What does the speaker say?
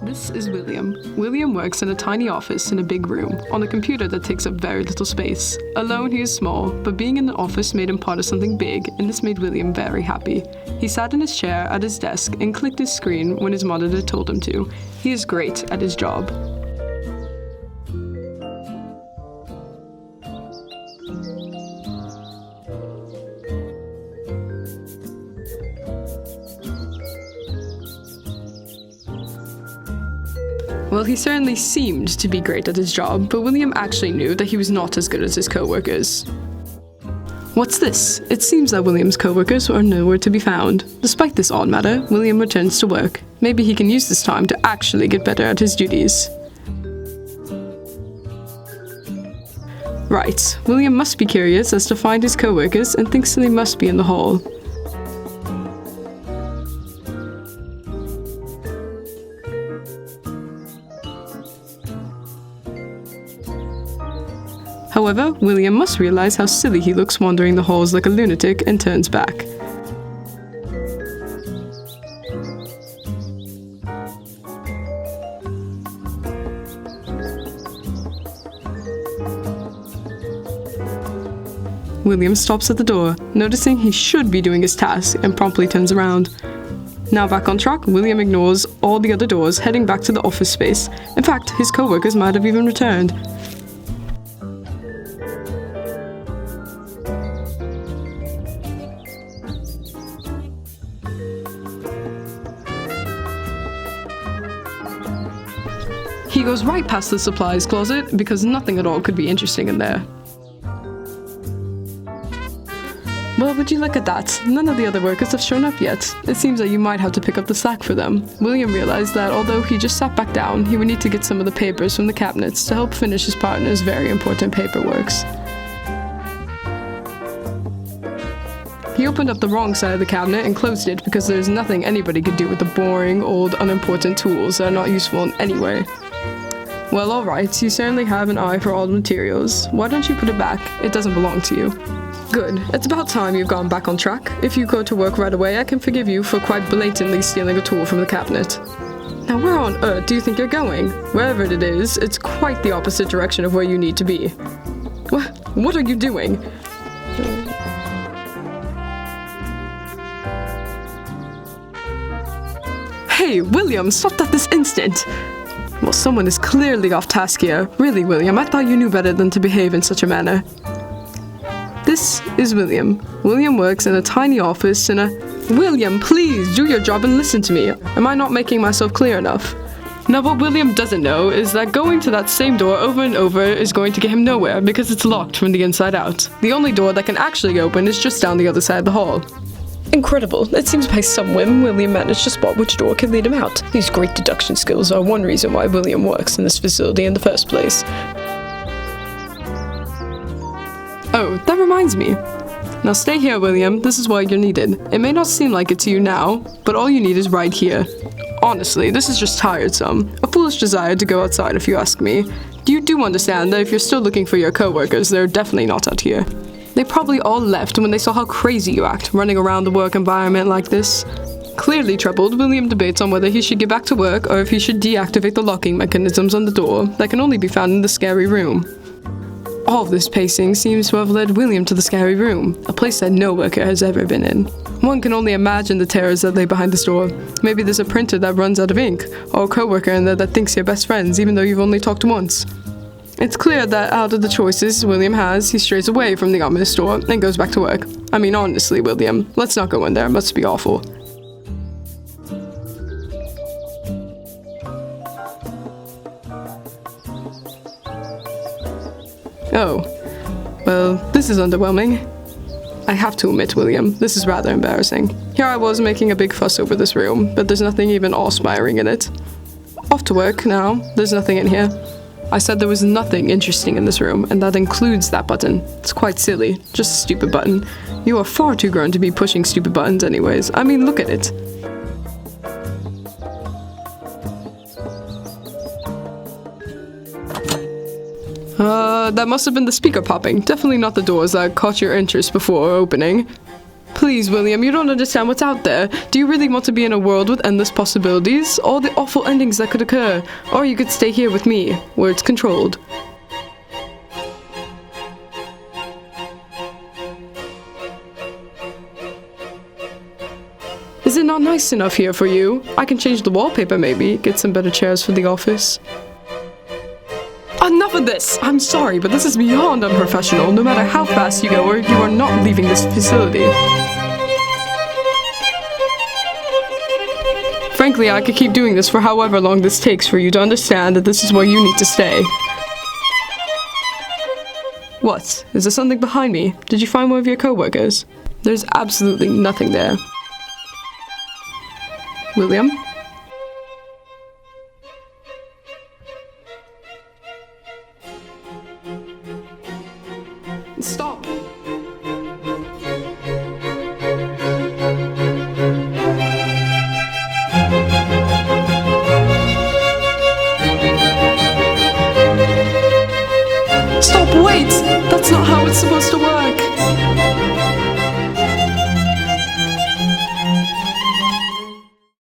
This is William. William works in a tiny office in a big room, on a computer that takes up very little space. Alone, he is small, but being in an office made him part of something big, and this made William very happy. He sat in his chair at his desk and clicked his screen when his monitor told him to. He is great at his job. Well, he certainly seemed to be great at his job, but William actually knew that he was not as good as his co-workers. What's this? It seems that William's co-workers are nowhere to be found. Despite this odd matter, William returns to work. Maybe he can use this time to actually get better at his duties. Right, William must be curious as to find his co-workers and thinks that they must be in the hall. However, William must realize how silly he looks wandering the halls like a lunatic and turns back. William stops at the door, noticing he should be doing his task, and promptly turns around. Now back on track, William ignores all the other doors, heading back to the office space. In fact, his co-workers might have even returned. He goes right past the supplies closet because nothing at all could be interesting in there. Well, would you look at that? None of the other workers have shown up yet. It seems that you might have to pick up the slack for them. William realized that although he just sat back down, he would need to get some of the papers from the cabinets to help finish his partner's very important paperworks. He opened up the wrong side of the cabinet and closed it because there's nothing anybody could do with the boring, old, unimportant tools that are not useful in any way. Well, alright, you certainly have an eye for all the materials. Why don't you put it back? It doesn't belong to you. Good. It's about time you've gone back on track. If you go to work right away, I can forgive you for quite blatantly stealing a tool from the cabinet. Now, where on earth do you think you're going? Wherever it is, it's quite the opposite direction of where you need to be. What are you doing? Hey, William, stop that this instant! Well, someone is clearly off task here. Really, William, I thought you knew better than to behave in such a manner. This is William. William works in a tiny office in a... William, please, do your job and listen to me. Am I not making myself clear enough? Now, what William doesn't know is that going to that same door over and over is going to get him nowhere because it's locked from the inside out. The only door that can actually open is just down the other side of the hall. Incredible. It seems by some whim, William managed to spot which door could lead him out. These great deduction skills are one reason why William works in this facility in the first place. Oh, that reminds me. Now stay here, William. This is why you're needed. It may not seem like it to you now, but all you need is right here. Honestly, this is just tiresome. A foolish desire to go outside if you ask me. You do understand that if you're still looking for your co-workers, they're definitely not out here. They probably all left when they saw how crazy you act, running around the work environment like this. Clearly troubled, William debates on whether he should get back to work or if he should deactivate the locking mechanisms on the door that can only be found in the scary room. All of this pacing seems to have led William to the scary room, a place that no worker has ever been in. One can only imagine the terrors that lay behind this door. Maybe there's a printer that runs out of ink, or a co-worker in there that thinks you're best friends even though you've only talked once. It's clear that out of the choices William has, he strays away from the ominous door and goes back to work. I mean, honestly, William, let's not go in there. It must be awful. Oh. Well, this is underwhelming. I have to admit, William, this is rather embarrassing. Here I was making a big fuss over this room, but there's nothing even awe-inspiring in it. Off to work now. There's nothing in here. I said there was nothing interesting in this room, and that includes that button. It's quite silly. Just a stupid button. You are far too grown to be pushing stupid buttons anyways. I mean, look at it. That must have been the speaker popping. Definitely not the doors that caught your interest before opening. Please Please, William, you don't understand what's out there. Do you really want to be in a world with endless possibilities? All the awful endings that could occur. Or you could stay here with me, where it's controlled. Is it not nice enough here for you? I can change the wallpaper maybe, get some better chairs for the office. Enough of this! I'm sorry, but this is beyond unprofessional. No matter how fast you go, you are not leaving this facility. Frankly, I could keep doing this for however long this takes for you to understand that this is where you need to stay. What? Is there something behind me? Did you find one of your co-workers? There's absolutely nothing there. William? Stop! Stop, wait! That's not how it's supposed to work!